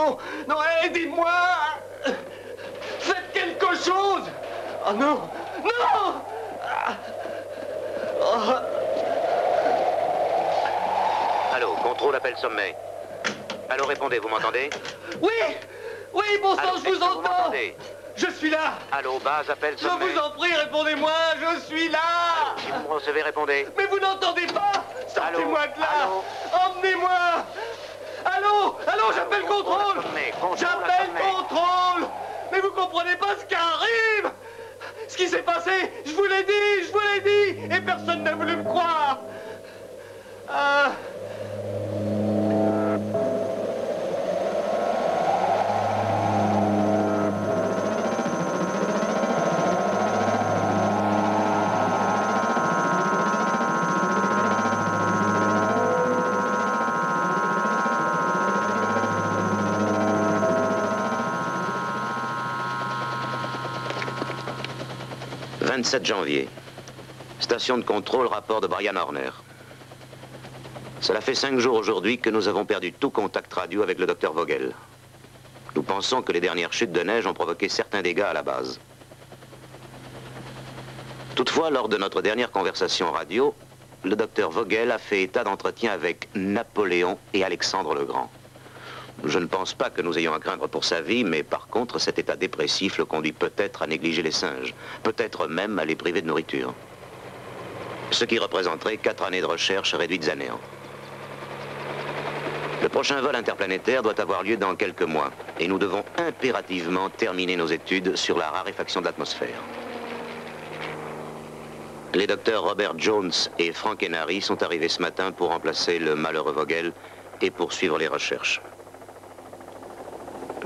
non, non, aidez-moi. Faites quelque chose. Oh non, non. Oh. Allô, contrôle, appel sommet. Allô, répondez, vous m'entendez? Oui, oui, bon sang, Allô, je vous entends. Je suis là. Allô, base, appel sommet. Je vous en prie, répondez-moi, je suis là. Allô, si vous me recevez, répondez. Mais vous n'entendez pas? Sortez-moi de là. Allô. Emmenez-moi. Allô, allô, j'appelle contrôle. J'appelle contrôle. Mais vous comprenez pas ce qui arrive? Ce qui s'est passé, je vous l'ai dit, et personne n'a voulu me croire. Ah. 27 janvier. Station de contrôle, rapport de Brian Horner. Cela fait 5 jours aujourd'hui que nous avons perdu tout contact radio avec le docteur Vogel. Nous pensons que les dernières chutes de neige ont provoqué certains dégâts à la base. Toutefois, lors de notre dernière conversation radio, le docteur Vogel a fait état d'entretien avec Napoléon et Alexandre le Grand. Je ne pense pas que nous ayons à craindre pour sa vie, mais par contre, cet état dépressif le conduit peut-être à négliger les singes, peut-être même à les priver de nourriture. Ce qui représenterait 4 années de recherche réduites à néant. Le prochain vol interplanétaire doit avoir lieu dans quelques mois, et nous devons impérativement terminer nos études sur la raréfaction de l'atmosphère. Les docteurs Robert Jones et Frank Henary sont arrivés ce matin pour remplacer le malheureux Vogel et poursuivre les recherches.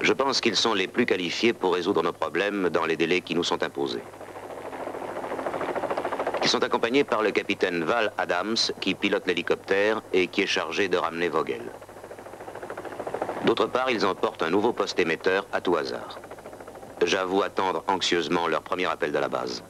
Je pense qu'ils sont les plus qualifiés pour résoudre nos problèmes dans les délais qui nous sont imposés. Ils sont accompagnés par le capitaine Val Adams, qui pilote l'hélicoptère et qui est chargé de ramener Vogel. D'autre part, ils emportent un nouveau poste émetteur à tout hasard. J'avoue attendre anxieusement leur premier appel de la base.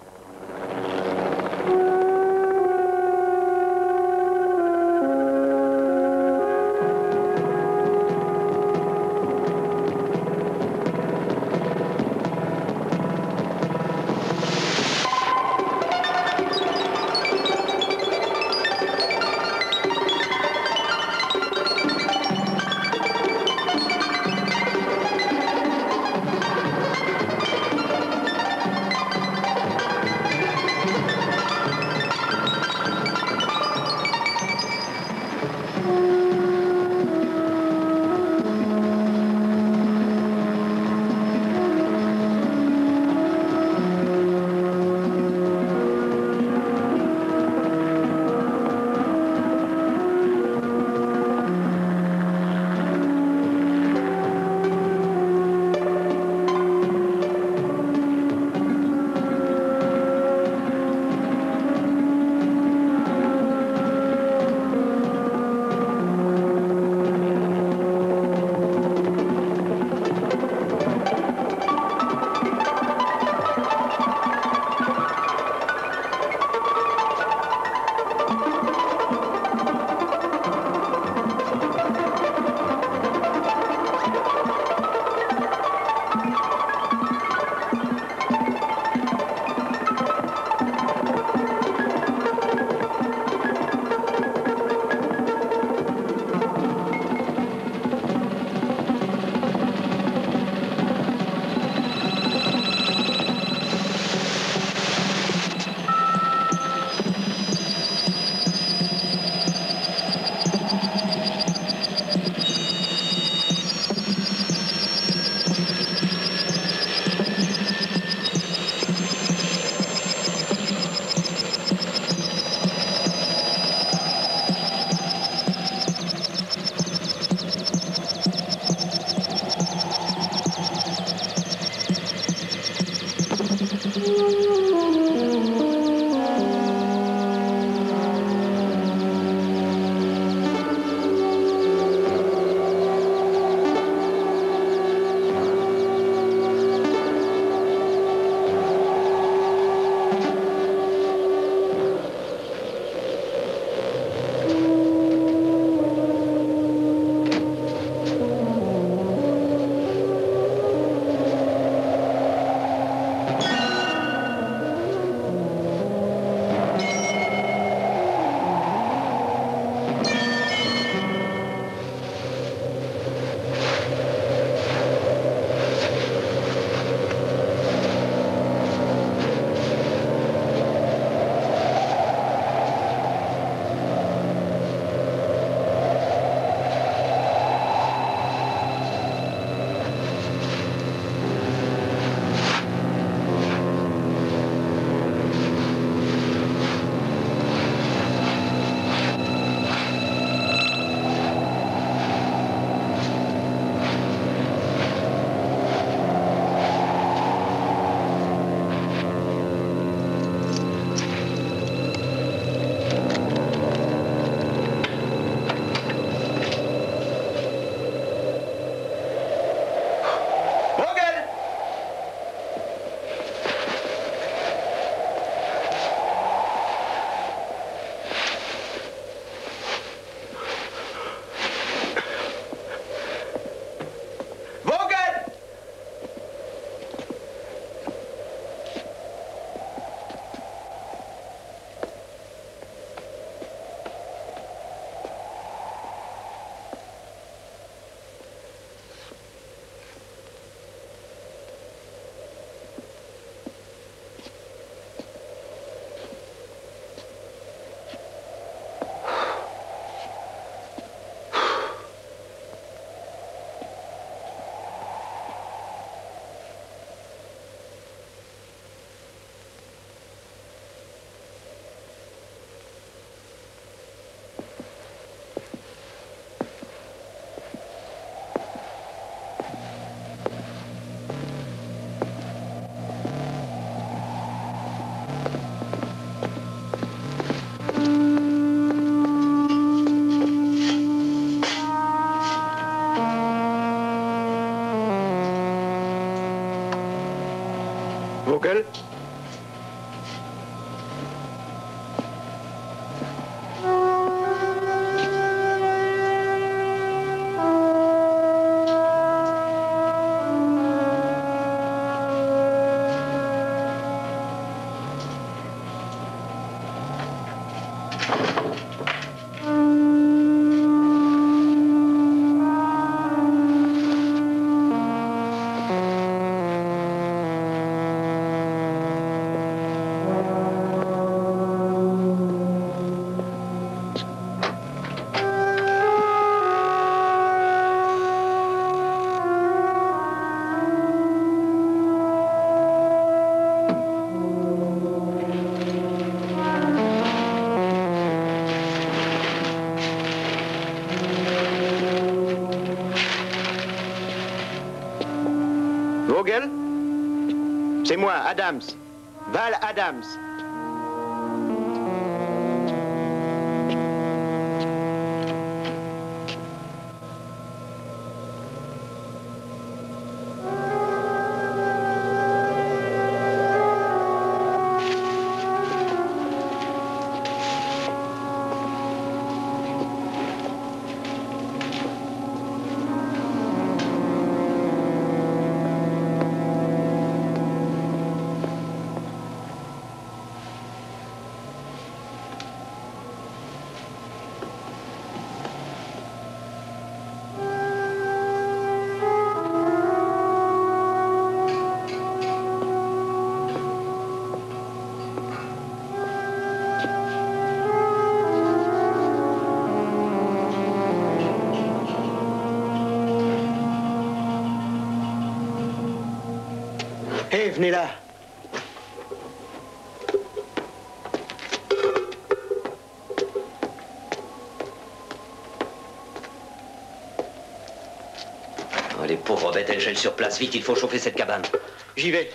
Vogel? Vogel? C'est moi, Adams. Val Adams. Hé, venez là. Oh, les pauvres bêtes, elles gèlent sur place. Vite, il faut chauffer cette cabane. J'y vais.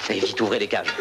Et vite, ouvrez les cages.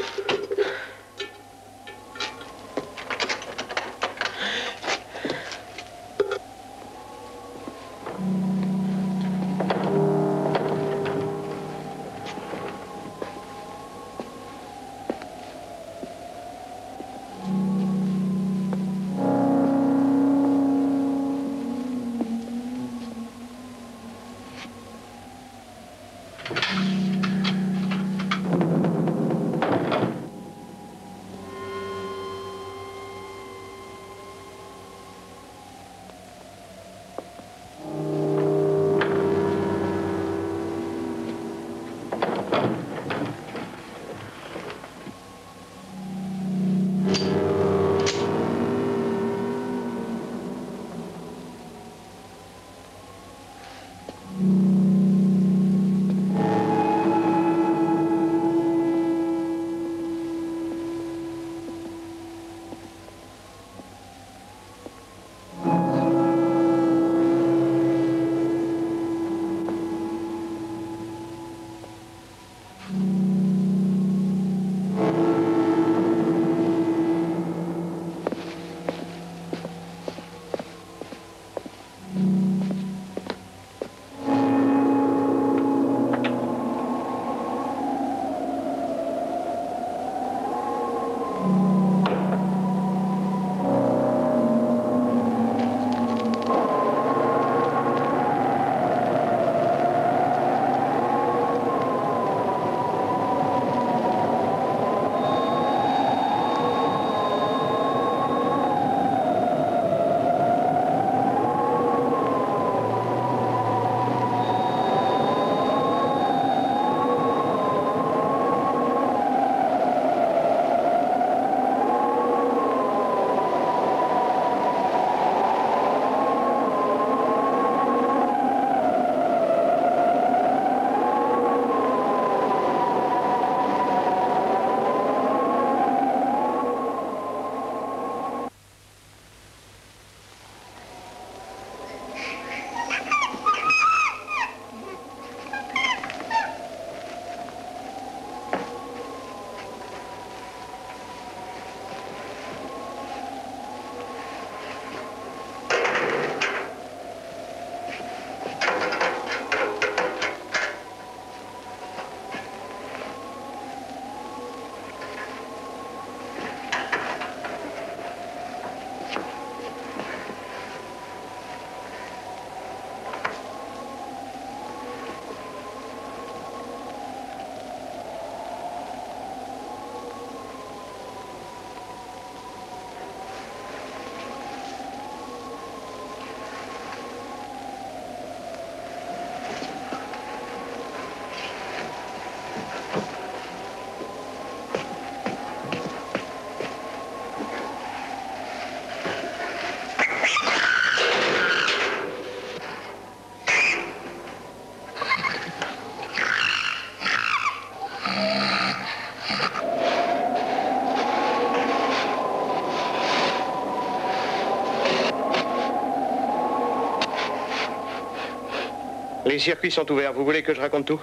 Les circuits sont ouverts. Vous voulez que je raconte tout?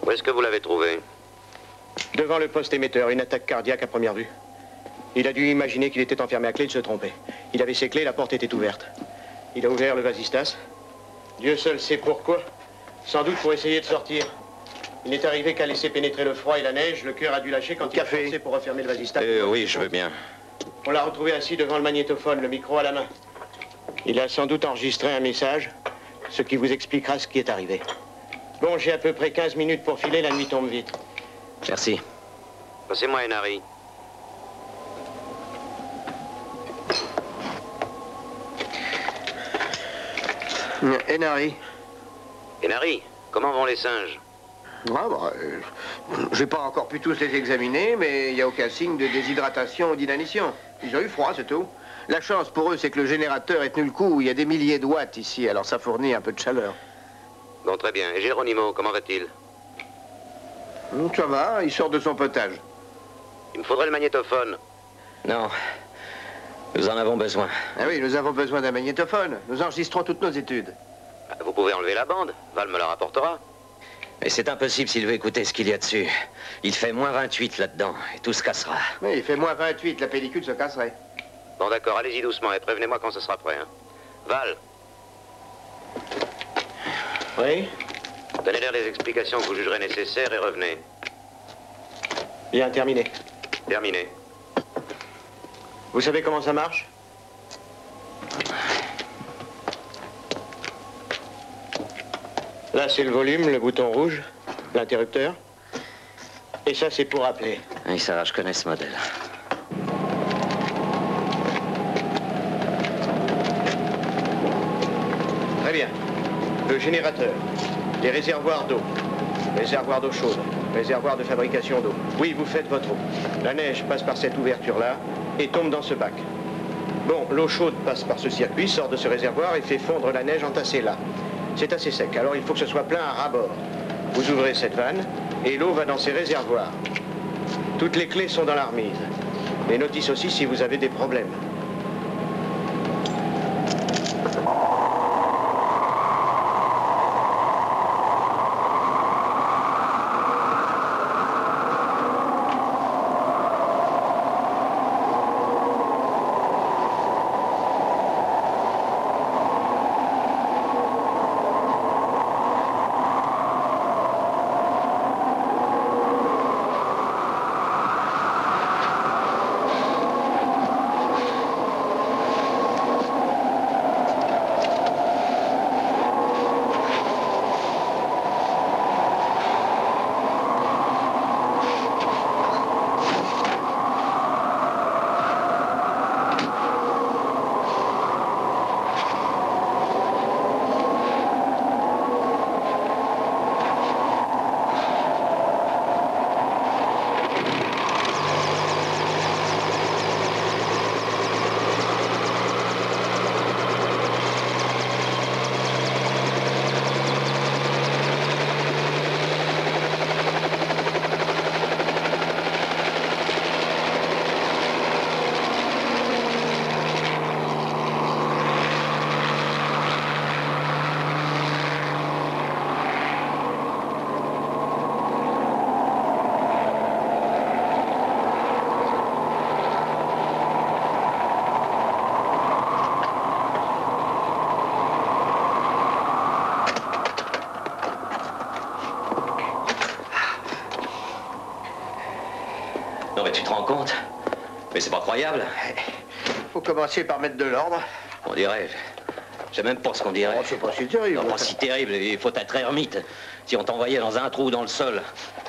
Où est-ce que vous l'avez trouvé? Devant le poste émetteur, une attaque cardiaque à première vue. Il a dû imaginer qu'il était enfermé à clé, il se trompait. Il avait ses clés, la porte était ouverte. Il a ouvert le vasistas. Dieu seul sait pourquoi. Sans doute pour essayer de sortir. Il n'est arrivé qu'à laisser pénétrer le froid et la neige. Le cœur a dû lâcher quand il a forcé pour refermer le vasistas. Oui, je veux bien. On l'a retrouvé assis devant le magnétophone, le micro à la main. Il a sans doute enregistré un message, ce qui vous expliquera ce qui est arrivé. Bon, j'ai à peu près 15 minutes pour filer, la nuit tombe vite. Merci. Passez-moi Enari. Enari. Enari, comment vont les singes? Ah, bah, j'ai pas encore pu tous les examiner, mais il n'y a aucun signe de déshydratation ou d'inanition. Ils ont eu froid, c'est tout. La chance pour eux, c'est que le générateur est tenu le coup. Il y a des milliers de watts ici, alors ça fournit un peu de chaleur. Bon, très bien. Et Geronimo, comment va-t-il? Ça va, il sort de son potage. Il me faudrait le magnétophone. Non. Nous en avons besoin. Ah oui, nous avons besoin d'un magnétophone. Nous enregistrons toutes nos études. Vous pouvez enlever la bande. Val me la rapportera. Mais c'est impossible s'il veut écouter ce qu'il y a dessus. Il fait moins 28 là-dedans, et tout se cassera. Oui, il fait moins 28, la pellicule se casserait. Bon, d'accord, allez-y doucement et prévenez-moi quand ce sera prêt. Hein. Val, Oui? donnez-leur les explications que vous jugerez nécessaires et revenez. Bien, terminé. Terminé. Vous savez comment ça marche? Là, c'est le volume, le bouton rouge, l'interrupteur. Et ça, c'est pour appeler. Oui, ça va, je connais ce modèle. Très bien. Le générateur, les réservoirs d'eau, réservoirs d'eau chaude, réservoirs de fabrication d'eau. Oui, vous faites votre eau. La neige passe par cette ouverture-là et tombe dans ce bac. Bon, l'eau chaude passe par ce circuit, sort de ce réservoir et fait fondre la neige entassée là. C'est assez sec, alors il faut que ce soit plein à ras-bord. Vous ouvrez cette vanne et l'eau va dans ces réservoirs. Toutes les clés sont dans la remise. Les notices aussi si vous avez des problèmes. Non, mais tu te rends compte? Mais c'est pas croyable. Faut commencer par mettre de l'ordre. On dirait. Je sais même pas ce qu'on dirait. Oh, c'est pas si terrible. Non, pas si terrible. Il faut être ermite. Si on t'envoyait dans un trou dans le sol,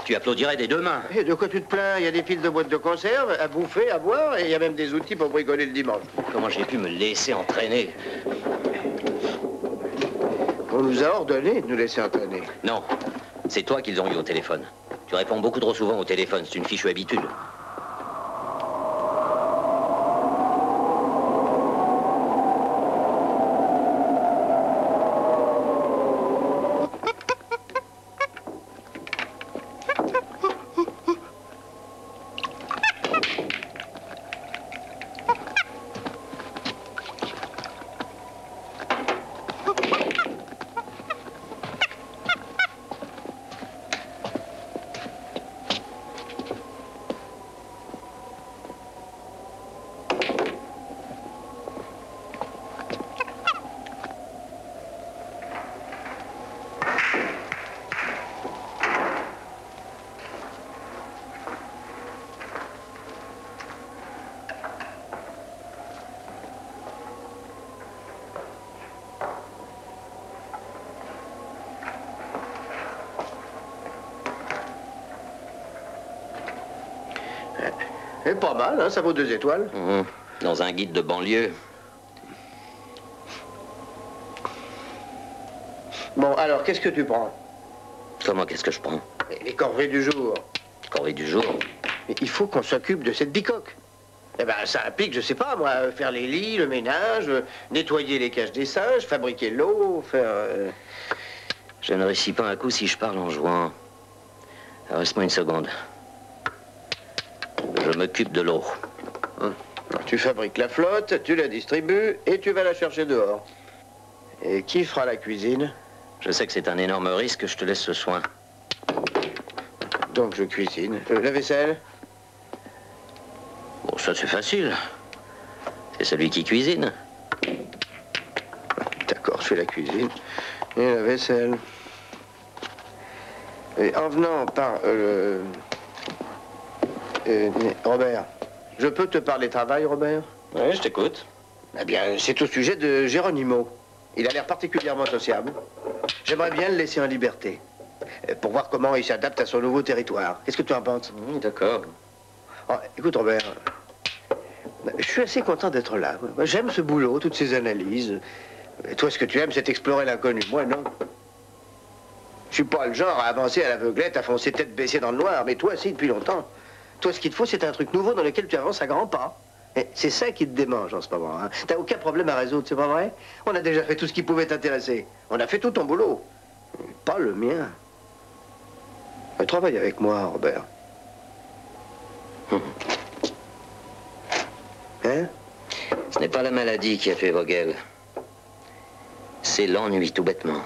tu applaudirais des deux mains. Et de quoi tu te plains? Il y a des piles de boîtes de conserve, à bouffer, à boire, et il y a même des outils pour bricoler le dimanche. Comment j'ai pu me laisser entraîner? On nous a ordonné de nous laisser entraîner. Non, c'est toi qu'ils ont eu au téléphone. Tu réponds beaucoup trop souvent au téléphone, c'est une fichue habitude. C'est pas mal, hein, ça vaut 2 étoiles. Dans un guide de banlieue. Bon, alors, qu'est-ce que tu prends? Comment, qu'est-ce que je prends? Les corvées du jour. Corvée du jour? Mais il faut qu'on s'occupe de cette bicoque. Eh ben, ça implique, je sais pas, moi, faire les lits, le ménage, nettoyer les cages des singes, fabriquer l'eau, faire... Je ne réussis pas un coup si je parle en jouant. Alors, reste-moi une seconde. Je m'occupe de l'eau. Tu fabriques la flotte, tu la distribues et tu vas la chercher dehors. Et qui fera la cuisine? Je sais que c'est un énorme risque, je te laisse ce soin. Donc je cuisine. La vaisselle? Bon, ça c'est facile. C'est celui qui cuisine. D'accord, je fais la cuisine. Et la vaisselle. Et en venant par... Robert, je peux te parler travail, Robert? Oui, je t'écoute. Eh bien, c'est au sujet de Geronimo. Il a l'air particulièrement sociable. J'aimerais bien le laisser en liberté. Pour voir comment il s'adapte à son nouveau territoire. Qu'est-ce que tu en penses? D'accord. Oh, écoute, Robert, je suis assez content d'être là. J'aime ce boulot, toutes ces analyses. Et toi, ce que tu aimes, c'est explorer l'inconnu. Moi, non. Je suis pas le genre à avancer à l'aveuglette, à foncer tête baissée dans le noir. Mais toi, si, depuis longtemps. Toi, ce qu'il te faut, c'est un truc nouveau dans lequel tu avances à grands pas. Et c'est ça qui te démange en ce moment. Hein. T'as aucun problème à résoudre, c'est pas vrai? On a déjà fait tout ce qui pouvait t'intéresser. On a fait tout ton boulot. Pas le mien. Travaille avec moi, Robert. Hein? Ce n'est pas la maladie qui a fait Vogel. C'est l'ennui, tout bêtement.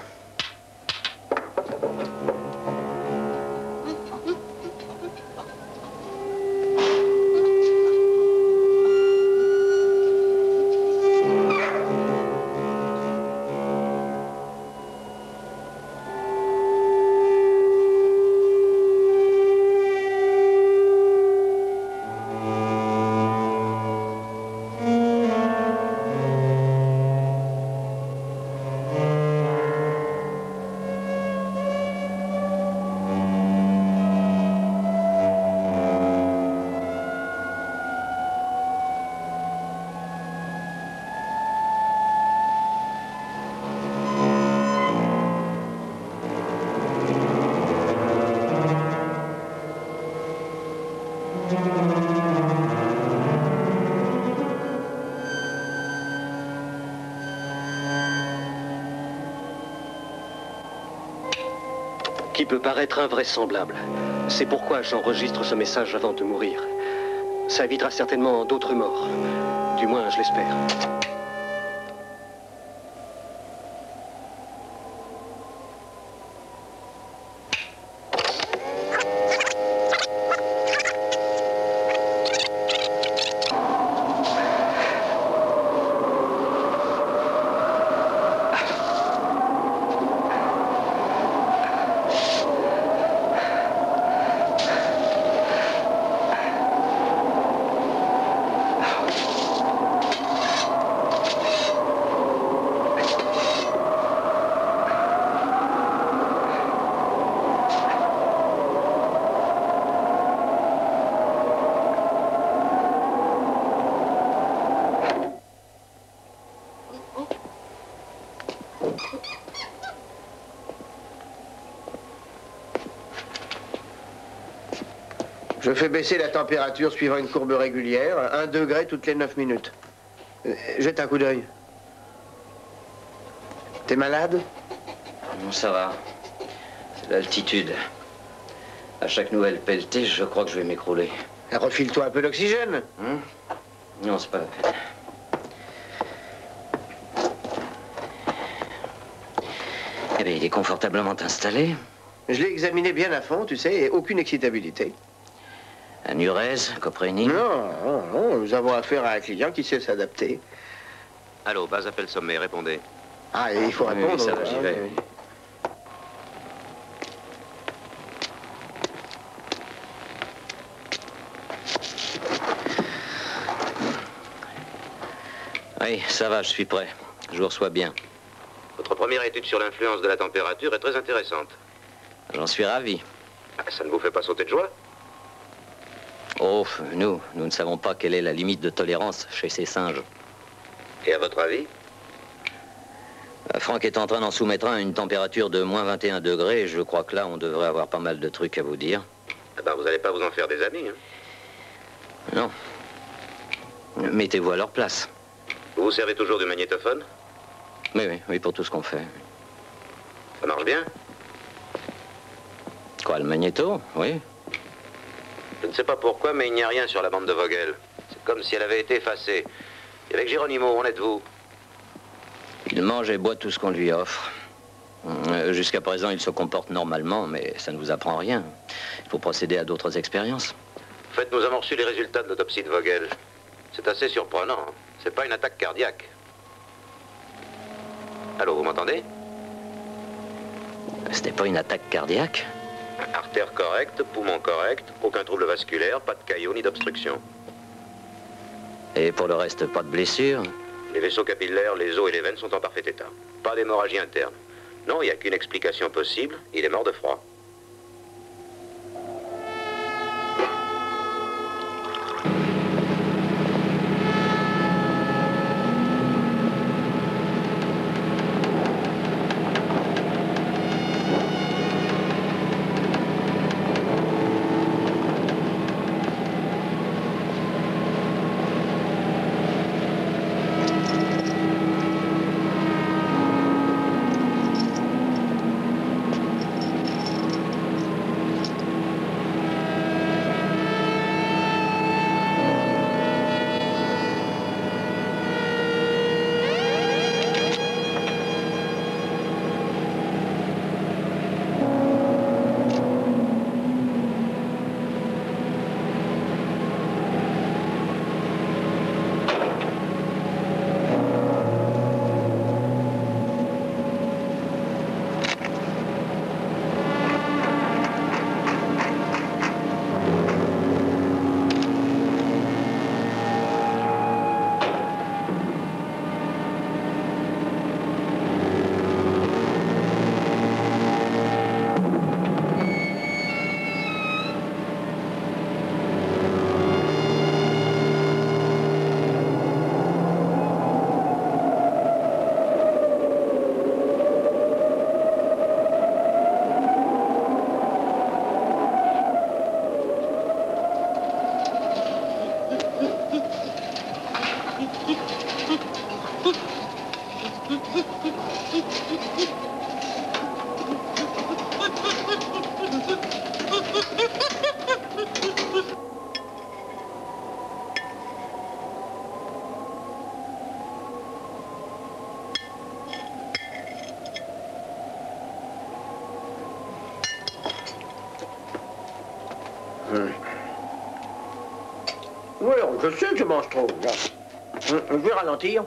Qui peut paraître invraisemblable. C'est pourquoi j'enregistre ce message avant de mourir. Ça évitera certainement d'autres morts. Du moins, je l'espère. Je fais baisser la température suivant une courbe régulière, 1 degré toutes les 9 minutes. Jette un coup d'œil. T'es malade? Non, ça va. C'est l'altitude. À chaque nouvelle pelletée, je crois que je vais m'écrouler. Refile-toi un peu d'oxygène. Non, c'est pas la peine. Eh bien, il est confortablement installé. Je l'ai examiné bien à fond, tu sais, et aucune excitabilité. Un urèse, coprénine. Non, nous avons affaire à un client qui sait s'adapter. Allô, bas appel sommet, répondez. Ah, et il faut répondre. Oui, ça va, j'y vais. Oui, ça va, je suis prêt. Je vous reçois bien. Votre première étude sur l'influence de la température est très intéressante. J'en suis ravi. Ça ne vous fait pas sauter de joie? Oh, nous ne savons pas quelle est la limite de tolérance chez ces singes. Et à votre avis? Franck est en train d'en soumettre un à une température de moins 21 degrés. Et je crois que là, on devrait avoir pas mal de trucs à vous dire. Eh ben, vous n'allez pas vous en faire des amis, hein? Non. Mettez-vous à leur place. Vous vous servez toujours du magnétophone? Oui, pour tout ce qu'on fait. Ça marche bien? Quoi, le magnéto? Oui. Je ne sais pas pourquoi, mais il n'y a rien sur la bande de Vogel. C'est comme si elle avait été effacée. Et avec Geronimo, où en êtes-vous? Il mange et boit tout ce qu'on lui offre. Jusqu'à présent, il se comporte normalement, mais ça ne vous apprend rien. Il faut procéder à d'autres expériences. En fait, nous avons reçu les résultats de l'autopsie de Vogel. C'est assez surprenant. Hein. C'est pas une attaque cardiaque. Allô, vous m'entendez? C'était pas une attaque cardiaque? Artère correcte, poumon correct, aucun trouble vasculaire, pas de caillot ni d'obstruction. Et pour le reste, pas de blessure? Les vaisseaux capillaires, les os et les veines sont en parfait état. Pas d'hémorragie interne. Non, il n'y a qu'une explication possible. Il est mort de froid. Oui, je sais que je mange trop. Je vais ralentir.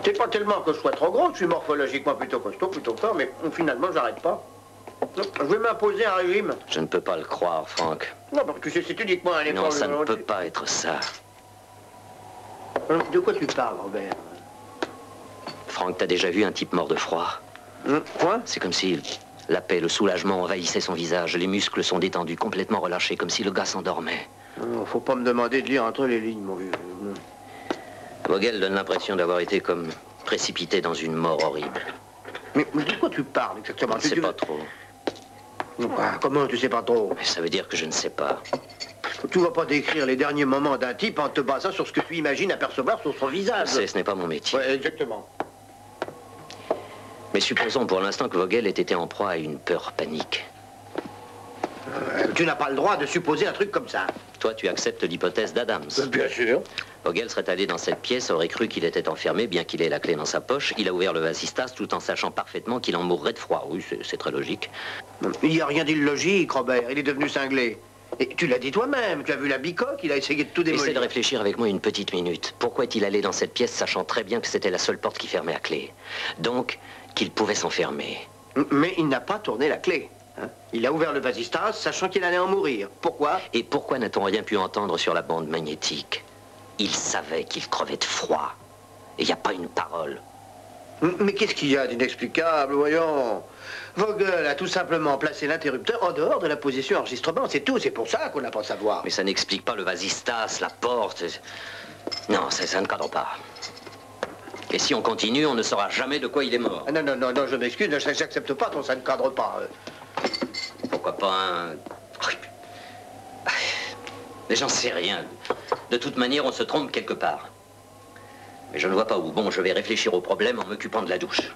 C'est pas tellement que je sois trop gros, je suis morphologiquement plutôt costaud, plutôt fort, mais finalement, j'arrête pas. Je vais m'imposer un régime. Je ne peux pas le croire, Franck. Non, parce que c'est uniquement un effort. Non, ça ne peut pas être ça. De quoi tu parles, Robert? Franck, t'as déjà vu un type mort de froid? Quoi? C'est comme si la paix, le soulagement envahissait son visage. Les muscles sont détendus, complètement relâchés, comme si le gars s'endormait. Non, faut pas me demander de lire entre les lignes, mon vieux. Vogel donne l'impression d'avoir été comme précipité dans une mort horrible. Mais de quoi tu parles exactement? Je ne sais pas trop. Comment tu sais pas trop? Mais ça veut dire que je ne sais pas. Tu vas pas décrire les derniers moments d'un type en te basant sur ce que tu imagines apercevoir sur son visage. Ce n'est pas mon métier. Ouais, exactement. Mais supposons pour l'instant que Vogel ait été en proie à une peur panique. Tu n'as pas le droit de supposer un truc comme ça. Toi, tu acceptes l'hypothèse d'Adams. Bien sûr. Vogel serait allé dans cette pièce, aurait cru qu'il était enfermé, bien qu'il ait la clé dans sa poche. Il a ouvert le vasistas tout en sachant parfaitement qu'il en mourrait de froid. Oui, c'est très logique. Il n'y a rien d'illogique, Robert. Il est devenu cinglé. Et tu l'as dit toi-même. Tu as vu la bicoque, il a essayé de tout démolir. Essaie de réfléchir avec moi une petite minute. Pourquoi est-il allé dans cette pièce, sachant très bien que c'était la seule porte qui fermait à clé? Donc, qu'il pouvait s'enfermer. Mais il n'a pas tourné la clé. Hein? Il a ouvert le vasistas, sachant qu'il allait en mourir. Pourquoi? Et pourquoi n'a-t-on rien pu entendre sur la bande magnétique? Il savait qu'il crevait de froid. Et il n'y a pas une parole. Mais qu'est-ce qu'il y a d'inexplicable, voyons? Vogel a tout simplement placé l'interrupteur en dehors de la position enregistrement, c'est tout. C'est pour ça qu'on n'a pas à savoir. Mais ça n'explique pas le vasistas, la porte. Non, ça ne cadre pas. Et si on continue, on ne saura jamais de quoi il est mort. Ah, non, je m'excuse, j'accepte pas ton ça ne cadre pas. Pourquoi pas un... Mais j'en sais rien. De toute manière, on se trompe quelque part. Mais je ne vois pas où. Bon, je vais réfléchir au problème en m'occupant de la douche.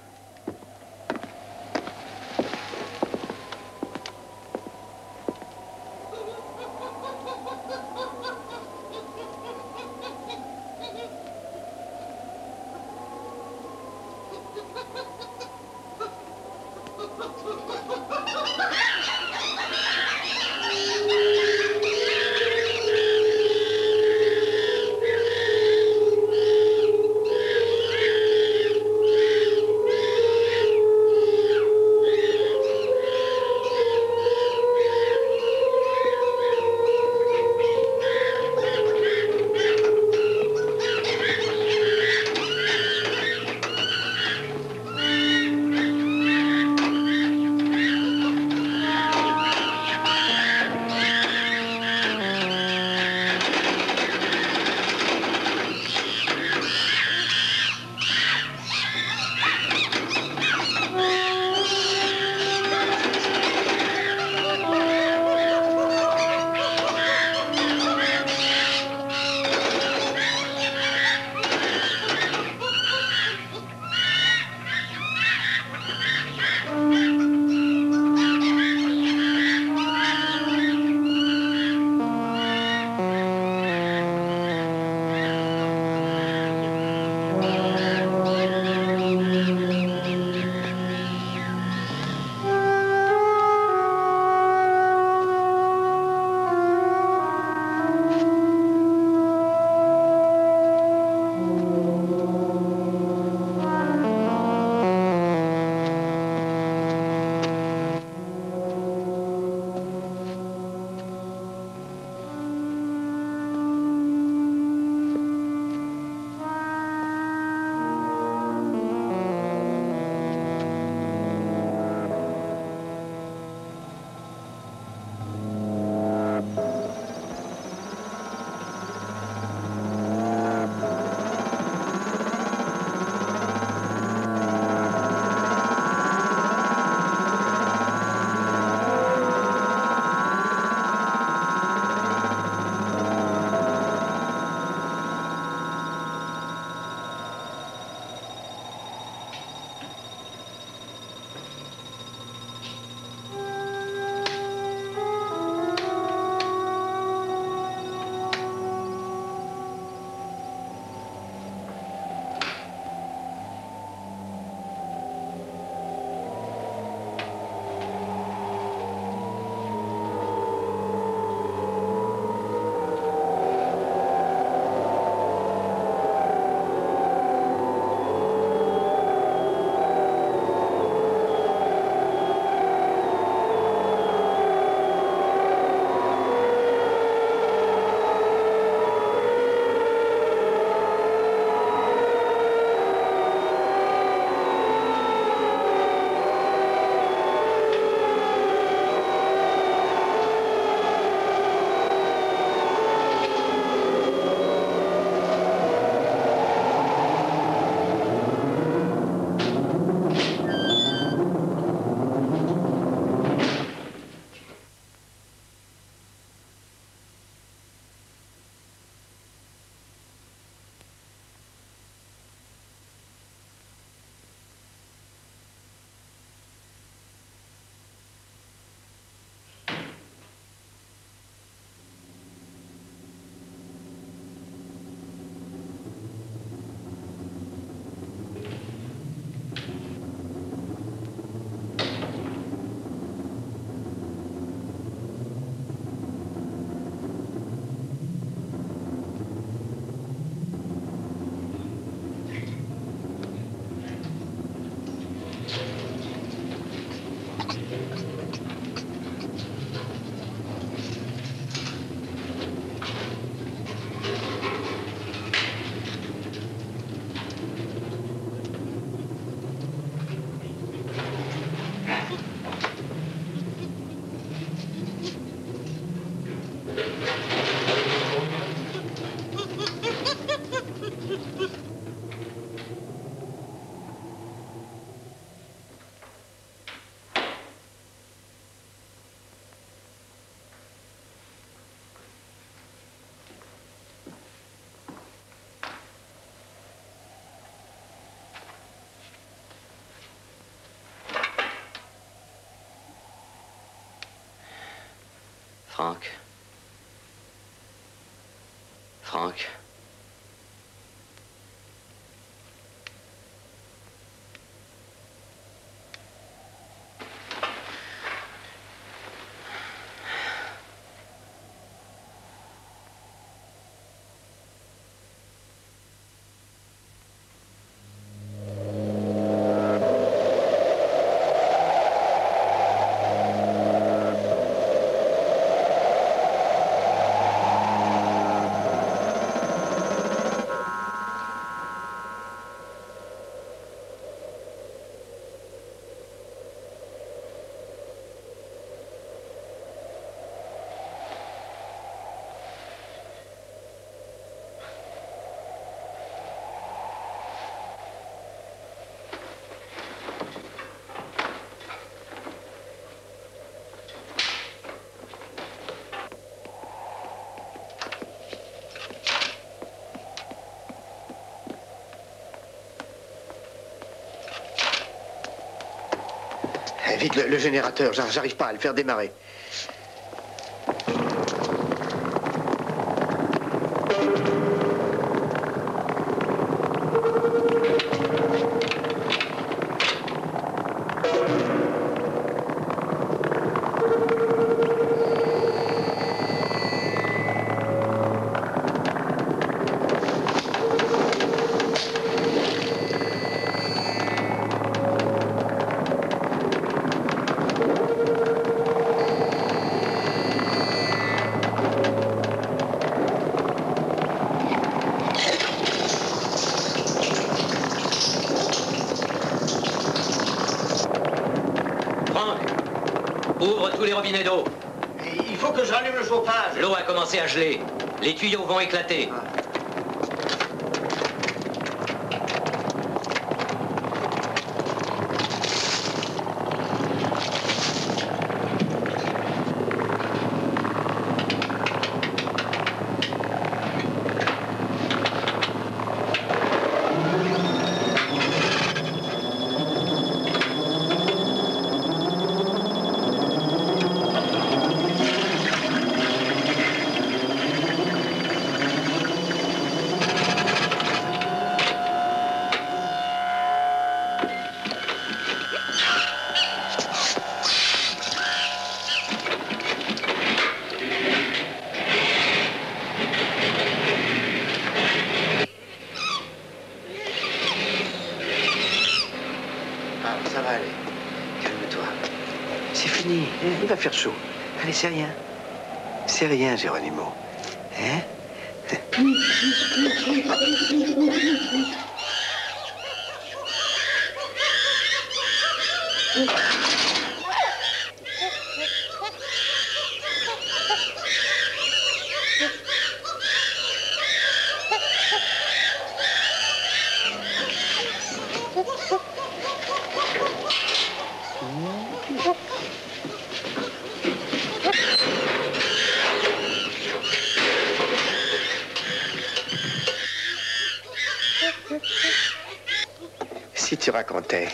Franck. Franck. Vite, le générateur, j'arrive pas à le faire démarrer. Ouvre tous les robinets d'eau. Il faut que je rallume le chauffage. L'eau a commencé à geler. Les tuyaux vont éclater. Ça va aller. Calme-toi. C'est fini. Il va faire chaud. Allez, c'est rien. C'est rien, Geronimo. Hein? Si tu racontais.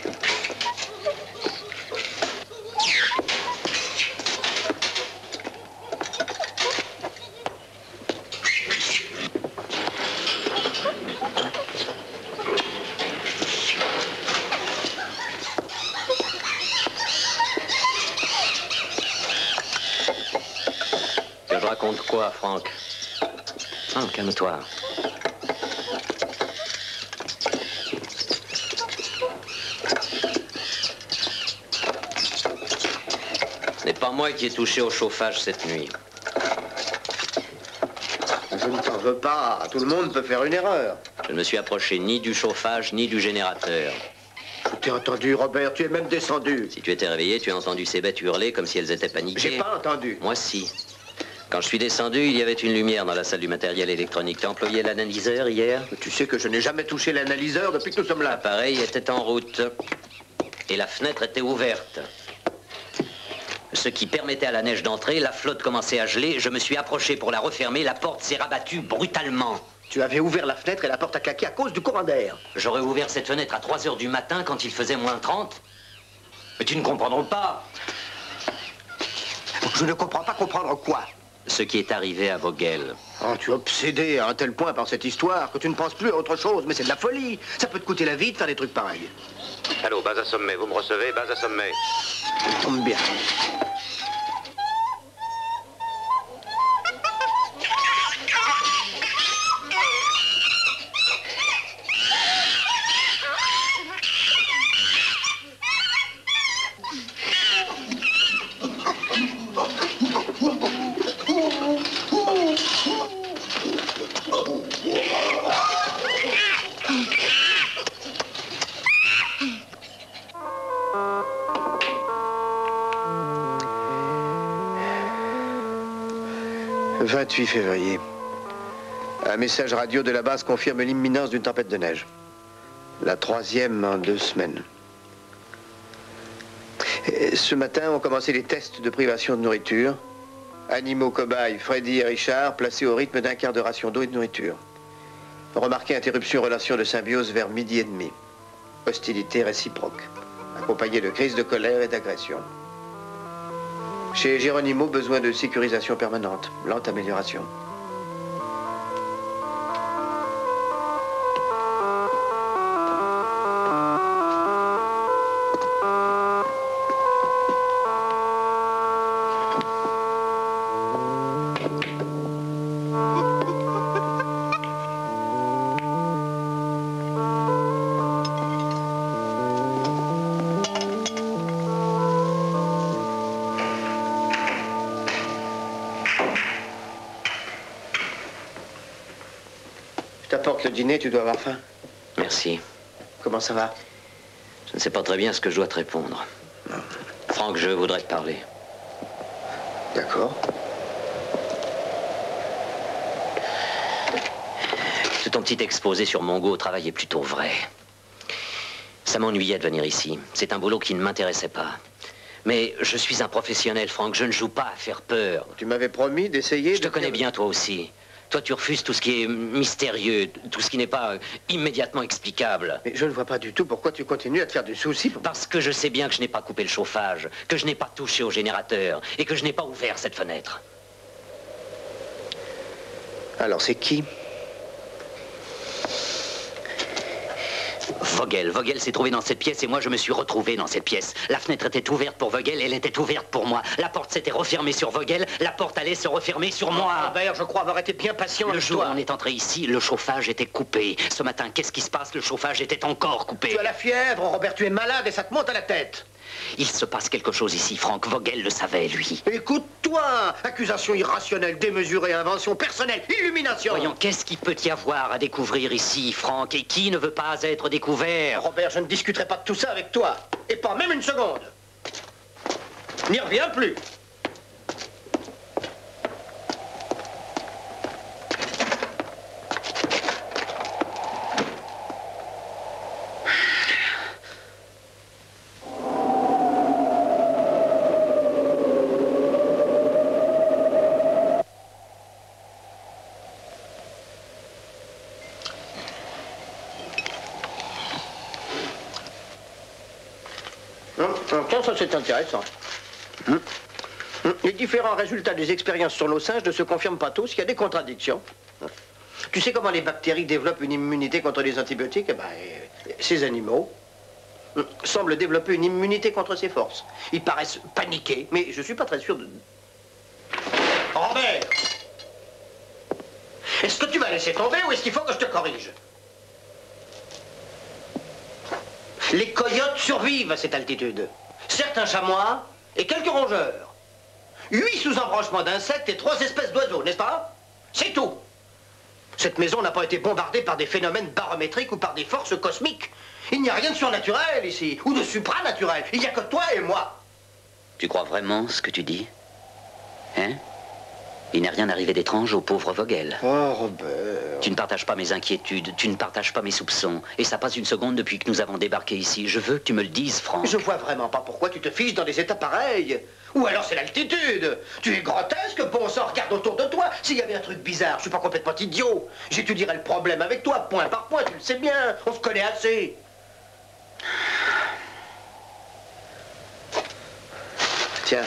Que je raconte quoi, Franck? Ah, calme-toi. Ce n'est pas moi qui ai touché au chauffage cette nuit. Je ne t'en veux pas. Tout le monde peut faire une erreur. Je ne me suis approché ni du chauffage, ni du générateur. Je t'ai entendu, Robert. Tu es même descendu. Si tu étais réveillé, tu as entendu ces bêtes hurler comme si elles étaient paniquées. J'ai pas entendu. Moi, si. Quand je suis descendu, il y avait une lumière dans la salle du matériel électronique. Tu as employé l'analyseur hier? Tu sais que je n'ai jamais touché l'analyseur depuis que nous sommes là. L'appareil était en route. Et la fenêtre était ouverte. Ce qui permettait à la neige d'entrer, la flotte commençait à geler. Je me suis approché pour la refermer. La porte s'est rabattue brutalement. Tu avais ouvert la fenêtre et la porte a claqué à cause du courant d'air. J'aurais ouvert cette fenêtre à 3 heures du matin quand il faisait moins 30. Mais tu ne comprendras pas. Je ne comprends pas comprendre quoi. ce qui est arrivé à Vogel. Oh, tu es obsédé à un tel point par cette histoire que tu ne penses plus à autre chose. Mais c'est de la folie. Ça peut te coûter la vie de faire des trucs pareils. Allô, base à sommet, vous me recevez? Base à sommet. Ça tombe bien. « 28 février. Un message radio de la base confirme l'imminence d'une tempête de neige. La 3e en 2 semaines. Et ce matin, ont commencé les tests de privation de nourriture. Animaux cobayes, Freddy et Richard, placés au rythme d'un quart de ration d'eau et de nourriture. Remarquez interruption relation de symbiose vers 12h30. Hostilité réciproque, accompagnée de crises de colère et d'agression. Chez Geronimo, besoin de sécurisation permanente, lente amélioration. Je t'apporte le dîner, tu dois avoir faim. Merci. Comment ça va? Je ne sais pas très bien ce que je dois te répondre. Non. Franck, je voudrais te parler. D'accord. Ton petit exposé sur Mongo au travail est plutôt vrai. Ça m'ennuyait de venir ici. C'est un boulot qui ne m'intéressait pas. Mais je suis un professionnel, Franck. Je ne joue pas à faire peur. Tu m'avais promis d'essayer. Je te connais bien, toi aussi. Toi, tu refuses tout ce qui est mystérieux, tout ce qui n'est pas immédiatement explicable. Mais je ne vois pas du tout pourquoi tu continues à te faire du souci. Parce que je sais bien que je n'ai pas coupé le chauffage, que je n'ai pas touché au générateur et que je n'ai pas ouvert cette fenêtre. Alors, c'est qui? Vogel. Vogel s'est trouvé dans cette pièce et moi je me suis retrouvé dans cette pièce. La fenêtre était ouverte pour Vogel, elle était ouverte pour moi. La porte s'était refermée sur Vogel, la porte allait se refermer sur moi. Robert, je crois avoir été bien patient. Le jour où on est entré ici, le chauffage était coupé. Ce matin, qu'est-ce qui se passe? Le chauffage était encore coupé. Tu as la fièvre, Robert, tu es malade et ça te monte à la tête. Il se passe quelque chose ici, Franck. Vogel le savait, lui. Écoute-toi! Accusation irrationnelle, démesurée, invention personnelle, illumination! Voyons, qu'est-ce qu'il peut y avoir à découvrir ici, Franck? Et qui ne veut pas être découvert? Robert, je ne discuterai pas de tout ça avec toi. Et pas même une seconde. N'y reviens plus. Tiens, ça c'est intéressant. Les différents résultats des expériences sur nos singes ne se confirment pas tous, il y a des contradictions. Tu sais comment les bactéries développent une immunité contre les antibiotiques? Eh ben, ces animaux semblent développer une immunité contre ces forces. Ils paraissent paniqués, mais je suis pas très sûr de... Robert! Est-ce que tu vas laisser tomber ou est-ce qu'il faut que je te corrige? Les coyotes survivent à cette altitude. Certains chamois et quelques rongeurs. 8 sous-embranchements d'insectes et 3 espèces d'oiseaux, n'est-ce pas? C'est tout. Cette maison n'a pas été bombardée par des phénomènes barométriques ou par des forces cosmiques. Il n'y a rien de surnaturel ici, ou de supranaturel. Il n'y a que toi et moi. Tu crois vraiment ce que tu dis? Hein? Il n'est rien arrivé d'étrange au pauvre Vogel. Oh, Robert... Tu ne partages pas mes inquiétudes, tu ne partages pas mes soupçons. Et ça passe une seconde depuis que nous avons débarqué ici. Je veux que tu me le dises, Franck. Je vois vraiment pas pourquoi tu te fiches dans des états pareils. Ou alors c'est l'altitude. Tu es grotesque, bon sang, regarde autour de toi. S'il y avait un truc bizarre, je suis pas complètement idiot. J'étudierais le problème avec toi, point par point, tu le sais bien. On se connaît assez. Tiens.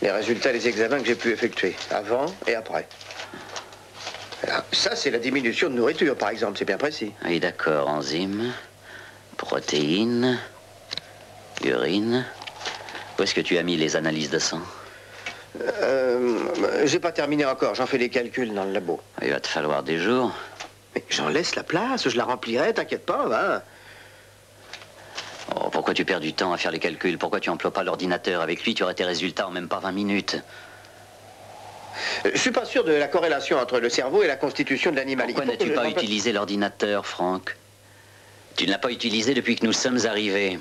les résultats des examens que j'ai pu effectuer, avant et après. Alors, ça, c'est la diminution de nourriture, par exemple, c'est bien précis. Oui, d'accord. Enzymes, protéines, urine. Où est-ce que tu as mis les analyses de sang? J'ai pas terminé encore, j'en fais des calculs dans le labo. Il va te falloir des jours. Mais j'en laisse la place, je la remplirai, t'inquiète pas, va. Oh, pourquoi tu perds du temps à faire les calculs? Pourquoi tu emploies pas l'ordinateur? Avec lui, tu aurais tes résultats en même pas 20 minutes. Je suis pas sûr de la corrélation entre le cerveau et la constitution de l'animal. Pourquoi n'as-tu pas utilisé l'ordinateur, Franck? Tu ne l'as pas utilisé depuis que nous sommes arrivés.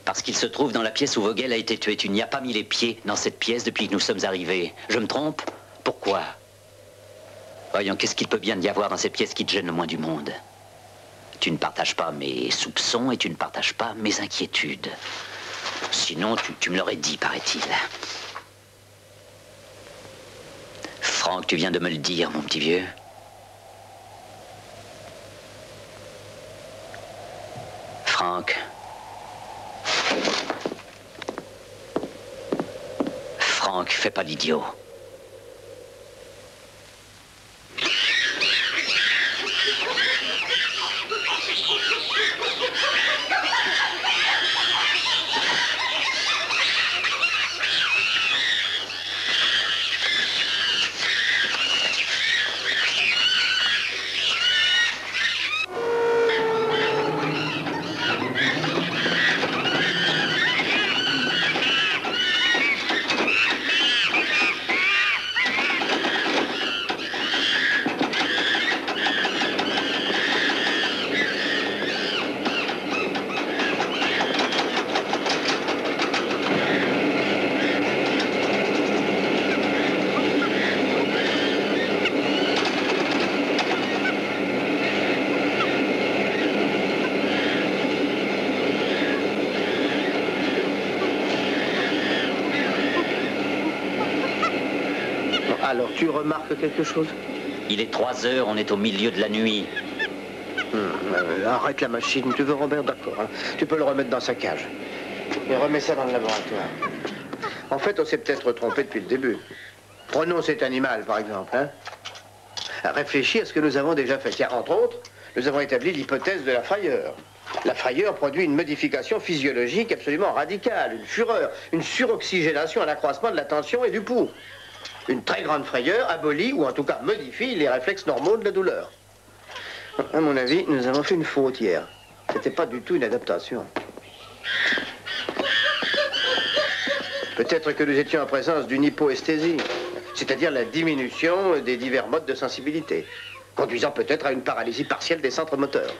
Parce qu'il se trouve dans la pièce où Vogel a été tué. Tu n'y as pas mis les pieds dans cette pièce depuis que nous sommes arrivés. Je me trompe? Pourquoi? Voyons, qu'est-ce qu'il peut bien y avoir dans cette pièce qui te gêne le moins du monde? Tu ne partages pas mes soupçons et tu ne partages pas mes inquiétudes. Sinon, tu me l'aurais dit, paraît-il. Franck, tu viens de me le dire, mon petit vieux. Franck. Franck, fais pas l'idiot. Alors, tu remarques quelque chose? Il est 3 heures, on est au milieu de la nuit. Arrête la machine, tu veux, Robert? D'accord. Hein. Tu peux le remettre dans sa cage. Et remets ça dans le laboratoire. En fait, on s'est peut-être trompé depuis le début. Prenons cet animal, par exemple. Hein. Réfléchis à ce que nous avons déjà fait. Car, entre autres, nous avons établi l'hypothèse de la frayeur. La frayeur produit une modification physiologique absolument radicale, une fureur, une suroxygénation, un accroissement de la tension et du pouls. Une très grande frayeur abolit, ou en tout cas modifie, les réflexes normaux de la douleur. À mon avis, nous avons fait une faute hier. C'était pas du tout une adaptation. Peut-être que nous étions en présence d'une hypoesthésie, c'est-à-dire la diminution des divers modes de sensibilité, conduisant peut-être à une paralysie partielle des centres moteurs.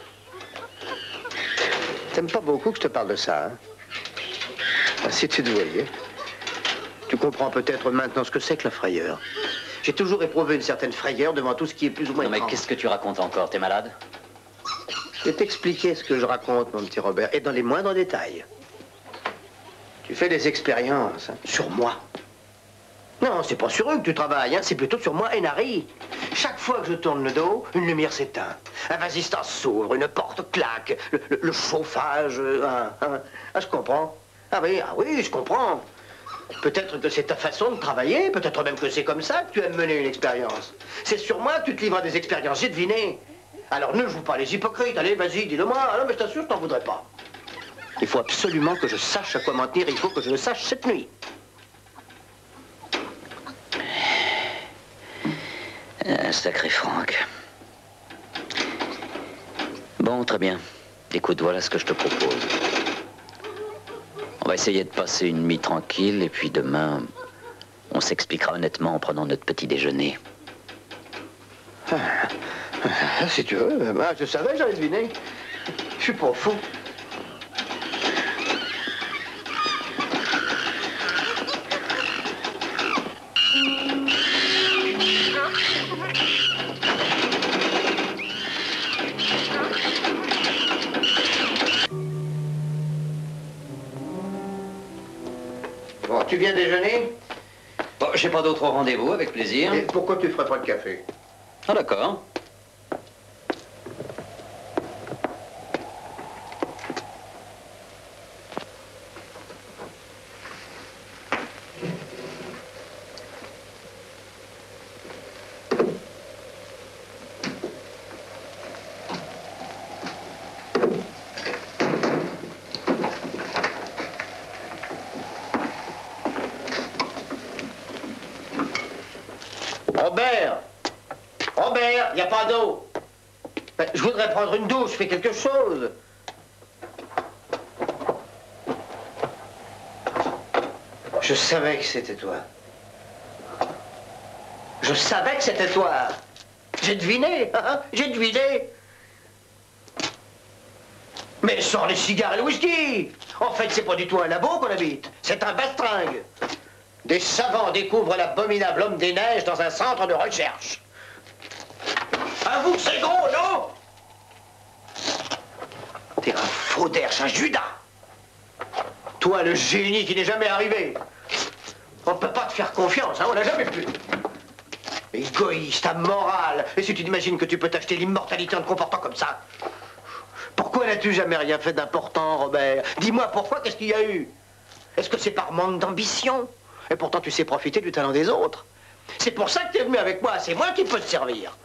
T'aimes pas beaucoup que je te parle de ça, hein? Si tu te voyais. Tu comprends peut-être maintenant ce que c'est que la frayeur. J'ai toujours éprouvé une certaine frayeur devant tout ce qui est plus ou moins Non, mais étrange. qu'est-ce que tu racontes encore? T'es malade? Je vais t'expliquer ce que je raconte, mon petit Robert, et dans les moindres détails. Tu fais des expériences, hein, sur moi. Non, c'est pas sur eux que tu travailles, hein, c'est plutôt sur moi et Nari. Chaque fois que je tourne le dos, une lumière s'éteint. Un vasistas s'ouvre, une porte claque, le chauffage... Ah, je comprends. Ah oui, je comprends. Peut-être que c'est ta façon de travailler, peut-être même que c'est comme ça que tu aimes mener une expérience. C'est sur moi que tu te livres à des expériences, j'ai deviné. Alors ne joue pas les hypocrites, allez, vas-y, dis-le-moi. Ah non, mais je t'assure, je t'en voudrais pas. Il faut absolument que je sache à quoi m'en tenir, il faut que je le sache cette nuit. Sacré Franck. Bon, très bien. Écoute, voilà ce que je te propose. On va essayer de passer une nuit tranquille, et puis demain, on s'expliquera honnêtement en prenant notre petit déjeuner. Si tu veux, je savais, j'avais deviné. Je suis pas fou. Bon, tu viens déjeuner? Bon, j'ai pas d'autre rendez-vous, avec plaisir. Et pourquoi tu ferais pas de café? Ah, d'accord. Robert! Robert, il n'y a pas d'eau. Ben, je voudrais prendre une douche, fais quelque chose. Je savais que c'était toi. Je savais que c'était toi. J'ai deviné, hein? J'ai deviné. Mais sans les cigares et le whisky. En fait, c'est pas du tout un labo qu'on habite. C'est un bastringue. Des savants découvrent l'abominable homme des neiges dans un centre de recherche. Avoue que c'est gros, non? T'es un faux derche, un Judas. Toi, le génie qui n'est jamais arrivé. On peut pas te faire confiance, hein, on l'a jamais pu. Égoïste, amoral. Et si tu t'imagines que tu peux t'acheter l'immortalité en te comportant comme ça? Pourquoi n'as-tu jamais rien fait d'important, Robert? Dis-moi pourquoi, qu'est-ce qu'il y a eu? Est-ce que c'est par manque d'ambition? Et pourtant, tu sais profiter du talent des autres. C'est pour ça que t'es venu avec moi, c'est moi qui peux te servir.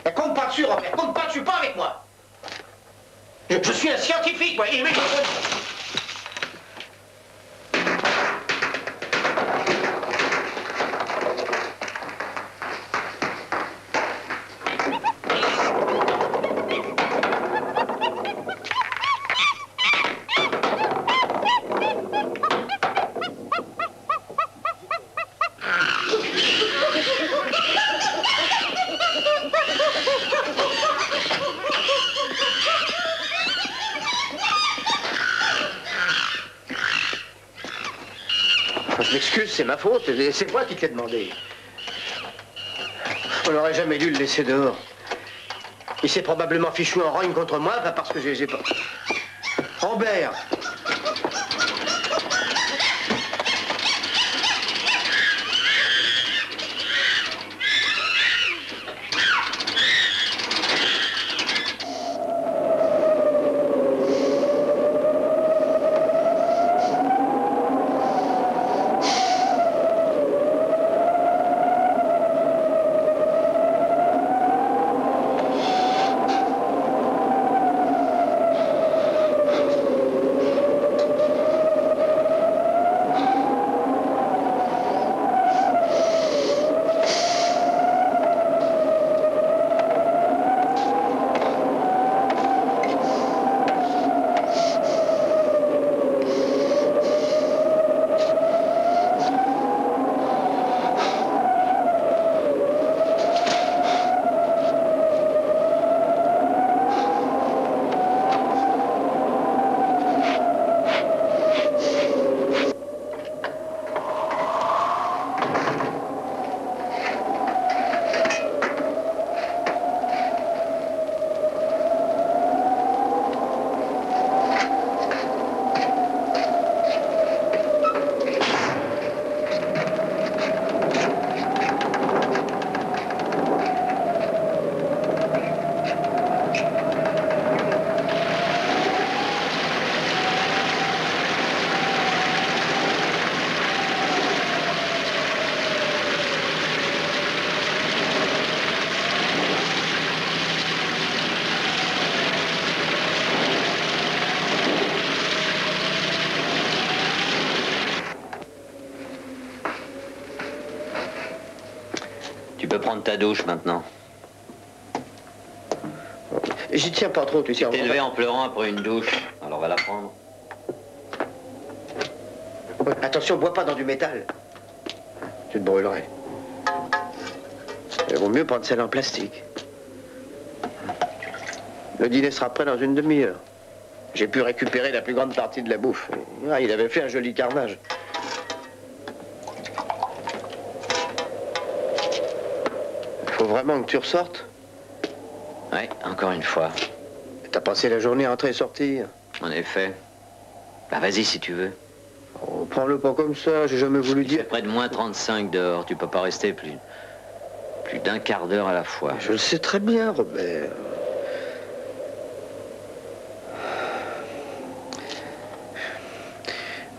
Et compte pas dessus, Robert, compte pas dessus, pas avec moi. Je suis un scientifique, moi, et je m'excuse, c'est ma faute, c'est moi qui te l'ai demandé. On n'aurait jamais dû le laisser dehors. Il s'est probablement fichu en rogne contre moi, pas parce que j'ai pas... Robert! Tu peux prendre ta douche maintenant. J'y tiens pas trop, tu sais. Tu t'es levé en pleurant après une douche, alors va la prendre. Ouais, attention, bois pas dans du métal. Tu te brûlerais. Il vaut mieux prendre celle en plastique. Le dîner sera prêt dans une demi-heure. J'ai pu récupérer la plus grande partie de la bouffe. Ah, il avait fait un joli carnage. Faut vraiment que tu ressortes? Oui, encore une fois. T'as passé la journée à entrer et sortir? En effet. Bah vas-y si tu veux. Oh, prends-le pas comme ça, j'ai jamais voulu dire... Il fait près de moins 35 dehors, tu peux pas rester plus d'un quart d'heure à la fois. Je le sais très bien, Robert.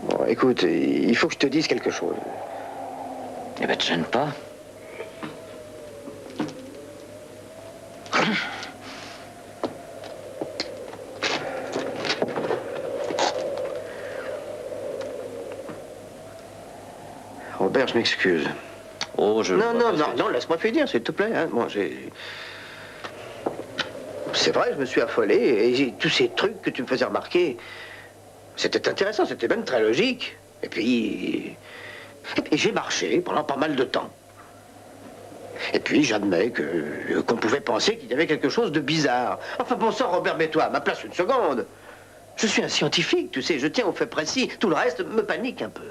Bon, écoute, il faut que je te dise quelque chose. Eh ben, te gêne pas. Robert, je m'excuse. Oh, je... Non, laisse-moi finir, s'il te plaît. Hein. Moi, j'ai... C'est vrai, je me suis affolé, et tous ces trucs que tu me faisais remarquer, c'était intéressant, c'était même très logique. Et puis j'ai marché pendant pas mal de temps. Et puis j'admets qu'on pouvait penser qu'il y avait quelque chose de bizarre. Enfin bon sang, Robert, mets-toi à ma place une seconde. Je suis un scientifique, tu sais, je tiens aux faits précis. Tout le reste me panique un peu.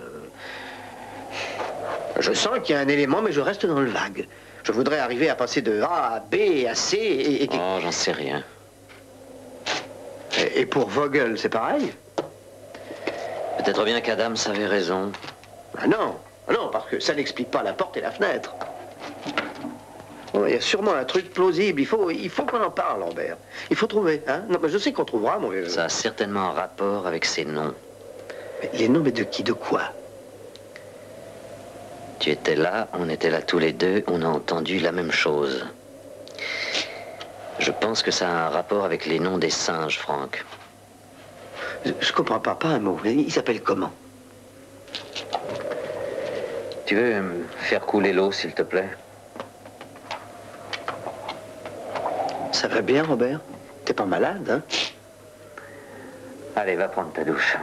Je sens qu'il y a un élément, mais je reste dans le vague. Je voudrais arriver à passer de A à B à C et... Oh, j'en sais rien. Et pour Vogel, c'est pareil? Peut-être bien qu'Adams avait raison. Ah non, parce que ça n'explique pas la porte et la fenêtre. Il y a sûrement un truc plausible. Il faut qu'on en parle, Lambert. Il faut trouver, hein? Non, mais je sais qu'on trouvera, moi. Ça a certainement un rapport avec ces noms. Mais les noms, mais de qui? De quoi? Tu étais là, on était là tous les deux, on a entendu la même chose. Je pense que ça a un rapport avec les noms des singes, Franck. Je comprends pas un mot. Il s'appelle comment? Tu veux faire couler l'eau, s'il te plaît? Ça va bien, Robert? T'es pas malade, hein? Allez, va prendre ta douche.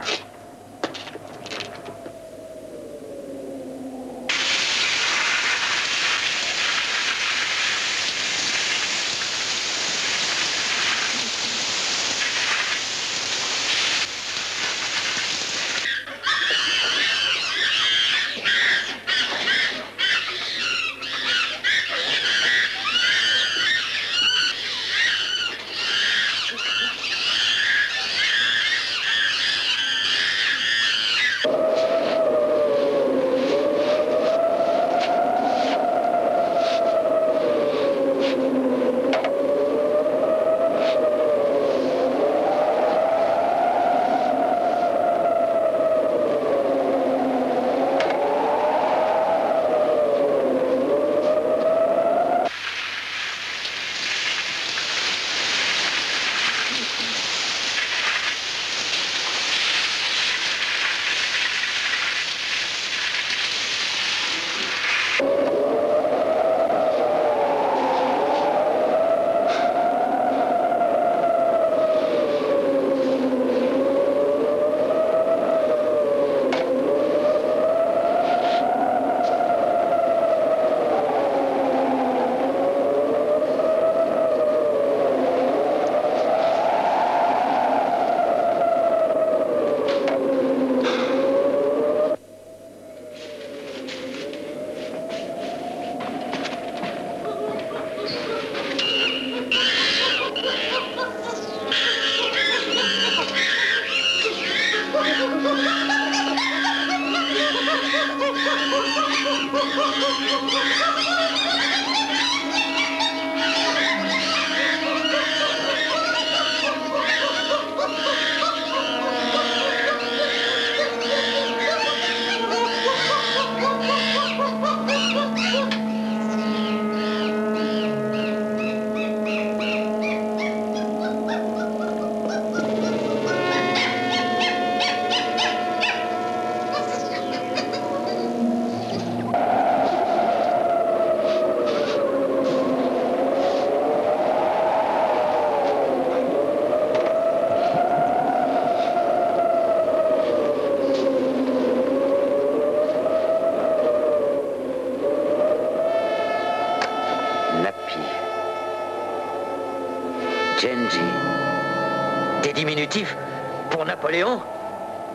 Pour Napoléon.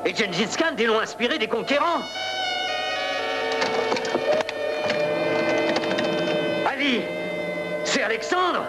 Et Gengis Khan, des noms inspirés des conquérants. Ali, c'est Alexandre.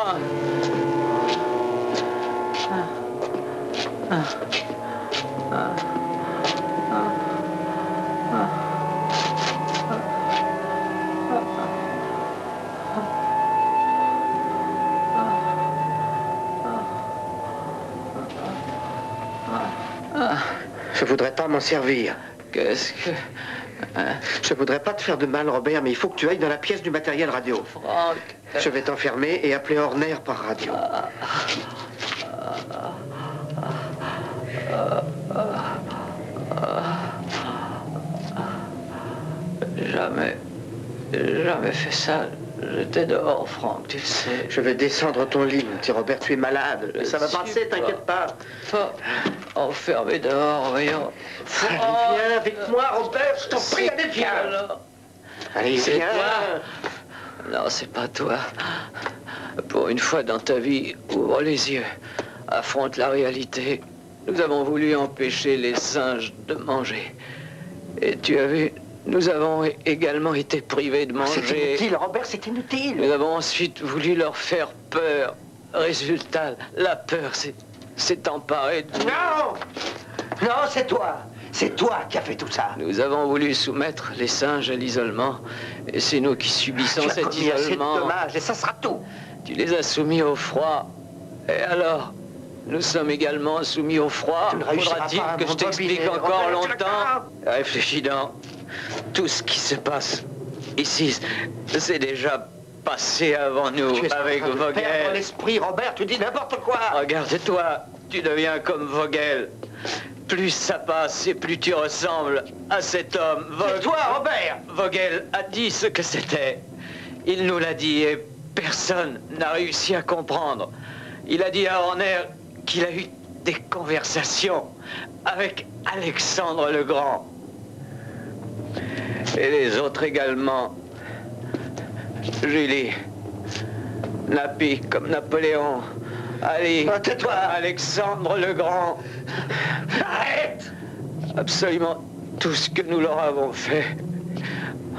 comprendre. Je voudrais pas m'en servir. Qu'est-ce que... Je voudrais pas te faire de mal, Robert, mais il faut que tu ailles dans la pièce du matériel radio. Franck... Je vais t'enfermer et appeler Horner par radio. Jamais fait ça. J'étais dehors, Franck, tu le sais. Je vais descendre ton lit, mon petit Robert, tu es malade. Ça va passer, t'inquiète pas. Pas enfermé dehors, voyons. Allez, viens avec moi, Robert, je t'en prie, allez, viens. Allez, viens. Non, c'est pas toi. Pour une fois dans ta vie, ouvre les yeux. Affronte la réalité. Nous avons voulu empêcher les singes de manger. Et tu as vu, nous avons également été privés de manger. C'est inutile, Robert, c'est inutile. Nous avons ensuite voulu leur faire peur. Résultat, la peur s'est emparée de nous. Non! Non, c'est toi. C'est toi qui as fait tout ça. Nous avons voulu soumettre les singes à l'isolement. Et c'est nous qui subissons cet isolement. C'est dommage, et ça sera tout. Tu les as soumis au froid. Et alors, nous sommes également soumis au froid. Faudra-t-il que je t'explique encore longtemps? Réfléchis donc. Tout ce qui se passe ici, c'est déjà passé avant nous, avec Vogel. Perdre l'esprit, Robert, tu dis n'importe quoi. Regarde-toi, tu deviens comme Vogel. Plus ça passe et plus tu ressembles à cet homme. C'est toi, Robert. Vogel a dit ce que c'était. Il nous l'a dit et personne n'a réussi à comprendre. Il a dit à Horner qu'il a eu des conversations avec Alexandre le Grand. Et les autres également. Julie, Napi comme Napoléon, Ali, tais-toi. Alexandre le Grand. Arrête! Absolument tout ce que nous leur avons fait.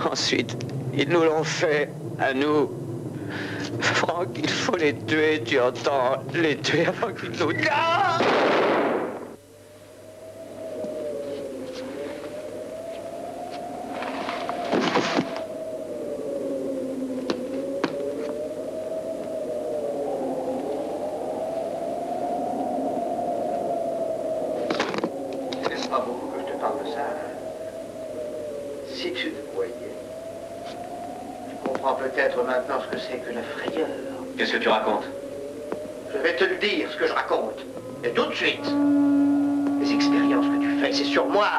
Ensuite, ils nous l'ont fait à nous. Franck, il faut les tuer, tu entends? Les tuer avant qu'ils nous... Non! Pas beaucoup que je te parle de ça. Si tu te voyais, tu comprends peut-être maintenant ce que c'est que la frayeur. Qu'est-ce que tu racontes? Je vais te le dire, ce que je raconte. Et tout de suite. Les expériences que tu fais, c'est sur moi.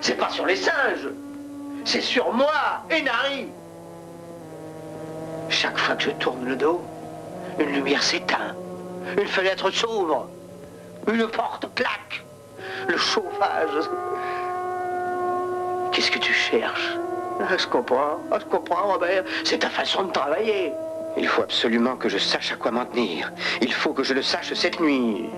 C'est pas sur les singes. C'est sur moi, Enari. Chaque fois que je tourne le dos, une lumière s'éteint. Une fenêtre s'ouvre. Une porte claque. Le chauffage. Qu'est-ce que tu cherches? Je comprends, Robert. C'est ta façon de travailler. Il faut absolument que je sache à quoi m'en tenir. Il faut que je le sache cette nuit.